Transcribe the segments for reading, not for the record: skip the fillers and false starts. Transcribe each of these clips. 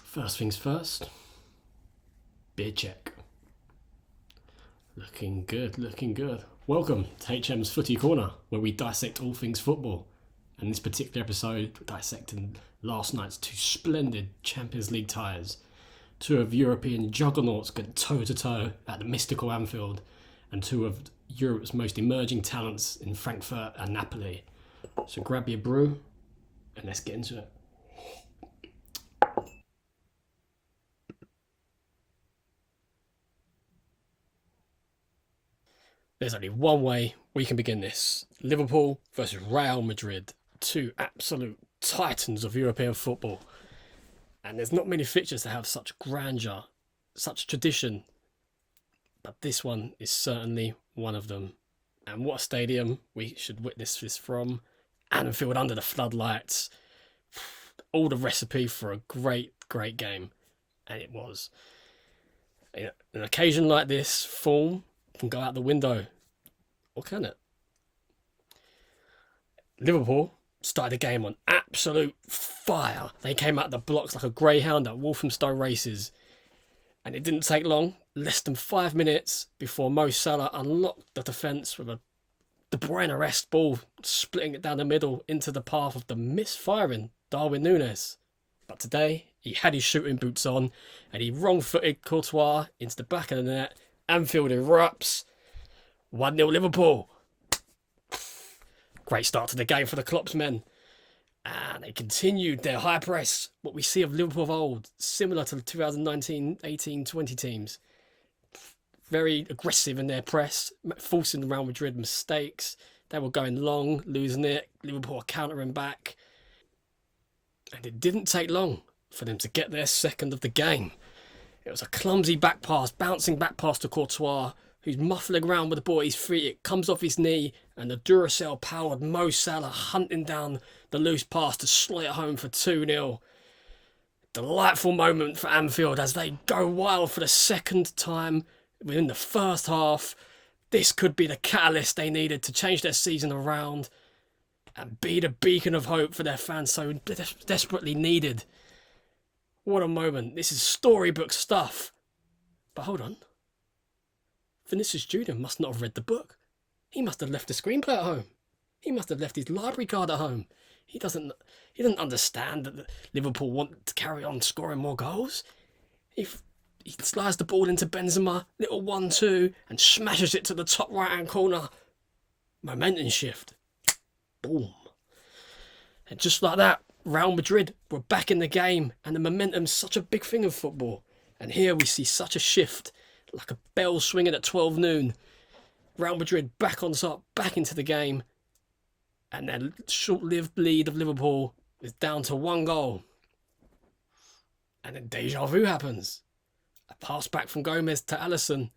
First things first, beer check. Looking good, looking good. Welcome to HM's Footy Corner, where we dissect all things football. And this particular episode, we're dissecting last night's two splendid Champions League ties. Two of European juggernauts going toe-to-toe at the mystical Anfield, and two of Europe's most emerging talents in Frankfurt and Napoli. So grab your brew, and let's get into it. There's only one way we can begin this. Liverpool versus Real Madrid. Two absolute titans of European football. And there's not many fixtures that have such grandeur, such tradition. But this one is certainly one of them. And what a stadium we should witness this from. Anfield under the floodlights. All the recipe for a great, great game. And it was. An occasion like this, form can go out the window, or can it? Liverpool started the game on absolute fire. They came out the blocks like a greyhound at Walthamstow races, and it didn't take long, less than 5 minutes, before Mo Salah unlocked the defence with a De Bruyne-esque ball, splitting it down the middle into the path of the misfiring Darwin Núñez. But today, he had his shooting boots on, and he wrong-footed Courtois into the back of the net. Anfield erupts. 1-0 Liverpool. Great start to the game for the Klopp's men. And they continued their high press, what we see of Liverpool of old, similar to the 2019, 18, 20 teams. Very aggressive in their press, forcing Real Madrid mistakes. They were going long, losing it. Liverpool were countering back. And it didn't take long for them to get their second of the game. It was a clumsy back pass, bouncing back pass to Courtois, who's muffling around with the ball at his feet. It comes off his knee, and the Duracell-powered Mo Salah hunting down the loose pass to slot it home for 2-0. Delightful moment for Anfield as they go wild for the second time within the first half. This could be the catalyst they needed to change their season around and be the beacon of hope for their fans so desperately needed. What a moment. This is storybook stuff. But hold on. Vinicius Jr. must not have read the book. He must have left the screenplay at home. He must have left his library card at home. He doesn't understand that Liverpool want to carry on scoring more goals. He slides the ball into Benzema, little 1-2, and smashes it to the top right-hand corner. Momentum shift. Boom. And just like that, Real Madrid were back in the game, and the momentum's such a big thing in football. And here we see such a shift, like a bell swinging at 12 noon. Real Madrid back on top, back into the game, and their short-lived lead of Liverpool is down to 1 goal. And then deja vu happens. A pass back from Gomez to Alisson,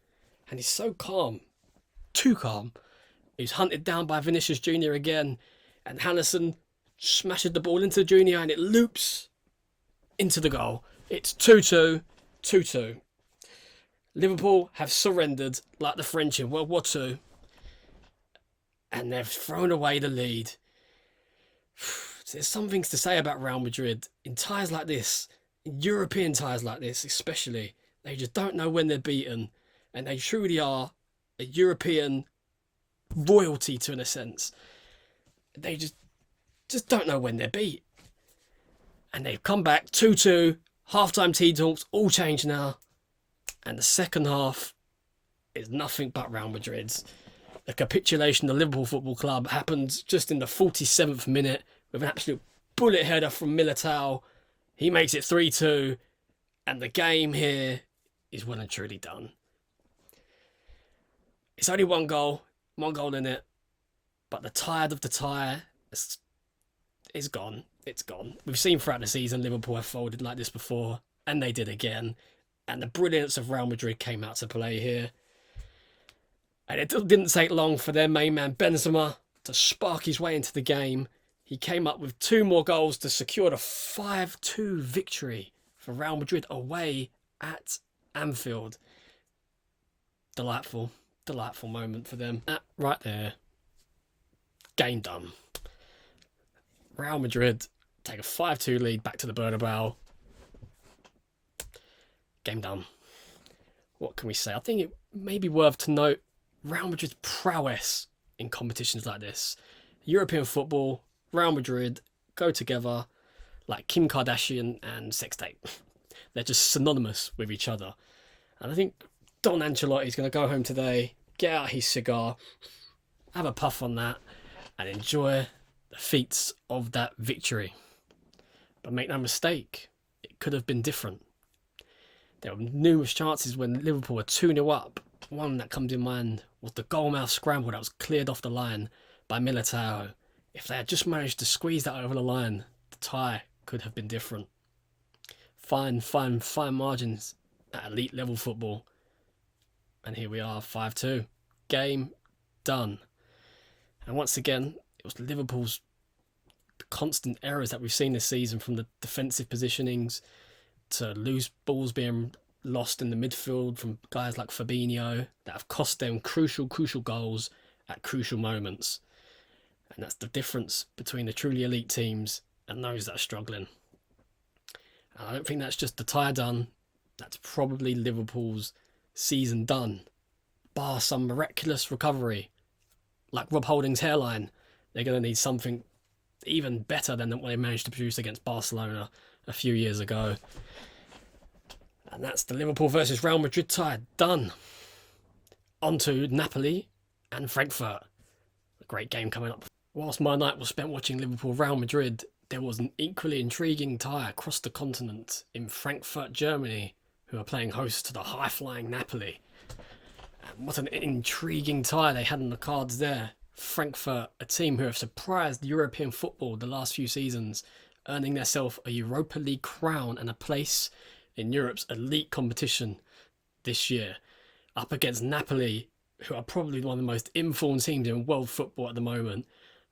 and he's so calm, too calm. He's hunted down by Vinicius Jr. again, and Alisson smashes the ball into Junior, and it loops into the goal. It's 2-2, 2-2. Liverpool have surrendered like the French in World War II, and they've thrown away the lead. There's some things to say about Real Madrid. In ties like this, in European ties like this especially, they just don't know when they're beaten, and they truly are a European royalty to in a sense. They just don't know when they're beat. And they've come back 2-2, half-time tea talks, all changed now. And the second half is nothing but Real Madrid's. The capitulation of the Liverpool Football Club happens just in the 47th minute with an absolute bullet header from Militao. He makes it 3-2, and the game here is well and truly done. It's only one goal in it, but the tide of the tie is gone. It's gone. We've seen throughout the season Liverpool have folded like this before, and they did again. And the brilliance of Real Madrid came out to play here. And it didn't take long for their main man Benzema to spark his way into the game. He came up with 2 more goals to secure the 5-2 victory for Real Madrid away at Anfield. Delightful moment for them. That right there. Game done. Real Madrid take a 5-2 lead back to the Bernabeu. Game done. What can we say? I think it may be worth to note Real Madrid's prowess in competitions like this. European football, Real Madrid go together like Kim Kardashian and sex tape. They're just synonymous with each other. And I think Don Ancelotti's going to go home today, get out his cigar, have a puff on that, and enjoy the feats of that victory. But make no mistake, it could have been different. There were numerous chances when Liverpool were 2-0 up. One that comes in mind was the goalmouth scramble that was cleared off the line by Militao. If they had just managed to squeeze that over the line, the tie could have been different. Fine margins at elite level football. And here we are, 5-2. Game done. And once again, it was Liverpool's constant errors that we've seen this season, from the defensive positionings to loose balls being lost in the midfield from guys like Fabinho, that have cost them crucial goals at crucial moments. And that's the difference between the truly elite teams and those that are struggling. And I don't think that's just the tie done. That's probably Liverpool's season done. Bar some miraculous recovery, like Rob Holding's hairline. They're going to need something even better than what they managed to produce against Barcelona a few years ago. And that's the Liverpool versus Real Madrid tie done. On to Napoli and Frankfurt. A great game coming up. Whilst my night was spent watching Liverpool Real Madrid, there was an equally intriguing tie across the continent in Frankfurt, Germany, who are playing host to the high-flying Napoli. And what an intriguing tie they had on the cards there. Frankfurt, a team who have surprised European football the last few seasons, earning themselves a Europa League crown and a place in Europe's elite competition this year, up against Napoli, who are probably one of the most informed teams in world football at the moment.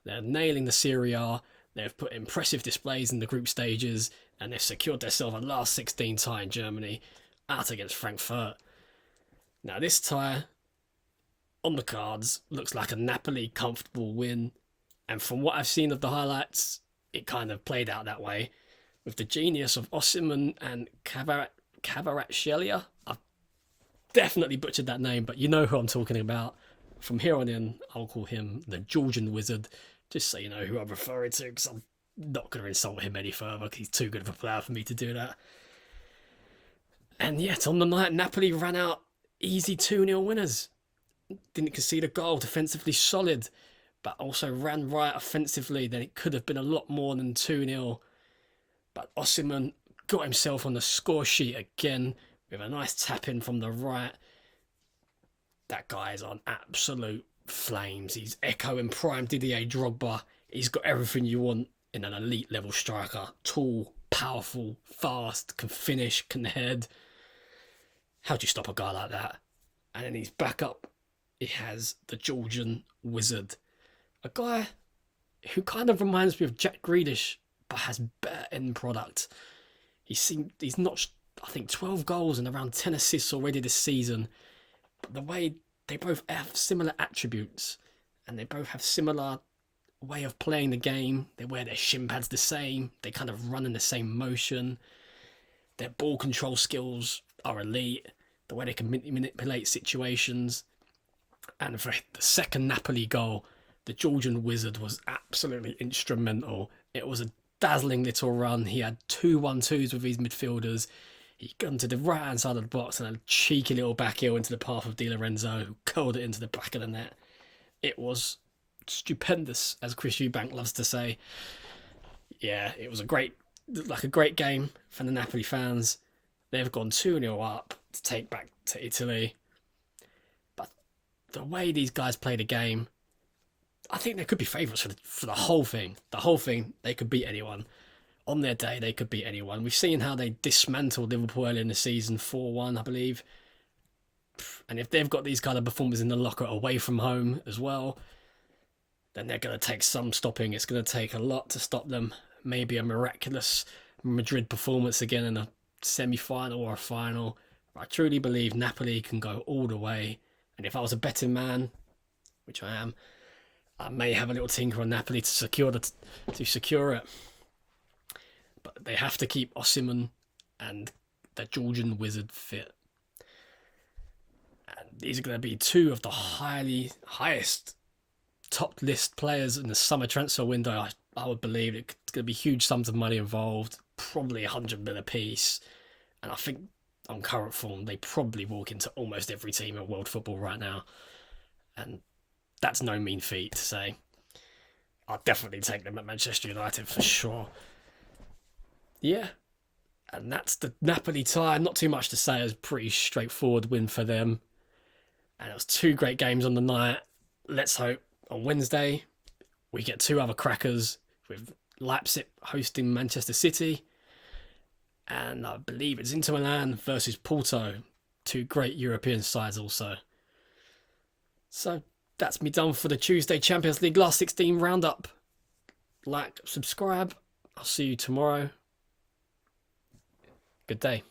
They're nailing the Serie A, they've put impressive displays in the group stages, and they've secured themselves a last 16 tie in Germany, out against Frankfurt. Now this tie, on the cards, looks like a Napoli comfortable win, and from what I've seen of the highlights, it kind of played out that way, with the genius of Osimhen and Kvaratskhelia. I've definitely butchered that name, but you know who I'm talking about. From here on in, I'll call him the Georgian Wizard, just so you know who I'm referring to, because I'm not going to insult him any further, because he's too good of a player for me to do that. And yet, on the night, Napoli ran out easy 2-0 winners. Didn't concede a goal, defensively solid, but also ran right offensively. Then it could have been a lot more than 2-0. But Osimhen got himself on the score sheet again with a nice tap in from the right. That guy is on absolute flames. He's echoing prime Didier Drogba. He's got everything you want in an elite level striker. Tall, powerful, fast, can finish, can head. How do you stop a guy like that? And then he's back up. He has the Georgian Wizard. A guy who kind of reminds me of Jack Grealish, but has better end product. He's notched, I think, 12 goals and around 10 assists already this season. But the way they both have similar attributes, and they both have similar way of playing the game. They wear their shin pads the same. They kind of run in the same motion. Their ball control skills are elite. The way they can manipulate situations. And for the second Napoli goal, the Georgian Wizard was absolutely instrumental. It was a dazzling little run. He had 2-1-2s with his midfielders. He got to the right-hand side of the box and a cheeky little back heel into the path of Di Lorenzo, who curled it into the back of the net. It was stupendous, as Chris Eubank loves to say. Yeah, it was a great game for the Napoli fans. They've gone 2-0 up to take back to Italy. But the way these guys play the game, I think they could be favourites for the whole thing. The whole thing, they could beat anyone. On their day, they could beat anyone. We've seen how they dismantled Liverpool earlier in the season, 4-1, I believe. And if they've got these kind of performers in the locker away from home as well, then they're going to take some stopping. It's going to take a lot to stop them. Maybe a miraculous Madrid performance again in a semi-final or a final. I truly believe Napoli can go all the way. And if I was a betting man, which I am, I may have a little tinker on Napoli to secure it. But they have to keep Osimhen and the Georgian Wizard fit. And these are going to be two of the highest top list players in the summer transfer window. I would believe it's going to be huge sums of money involved, probably 100 mil a piece. And I think on current form, they probably walk into almost every team in world football right now. And that's no mean feat to say. I'll definitely take them at Manchester United for sure. Yeah. And that's the Napoli tie. Not too much to say. It was a pretty straightforward win for them. And it was two great games on the night. Let's hope on Wednesday we get two other crackers with Leipzig hosting Manchester City. And I believe it's Inter Milan versus Porto. Two great European sides also. So that's me done for the Tuesday Champions League last 16 roundup. Like, subscribe. I'll see you tomorrow. Good day.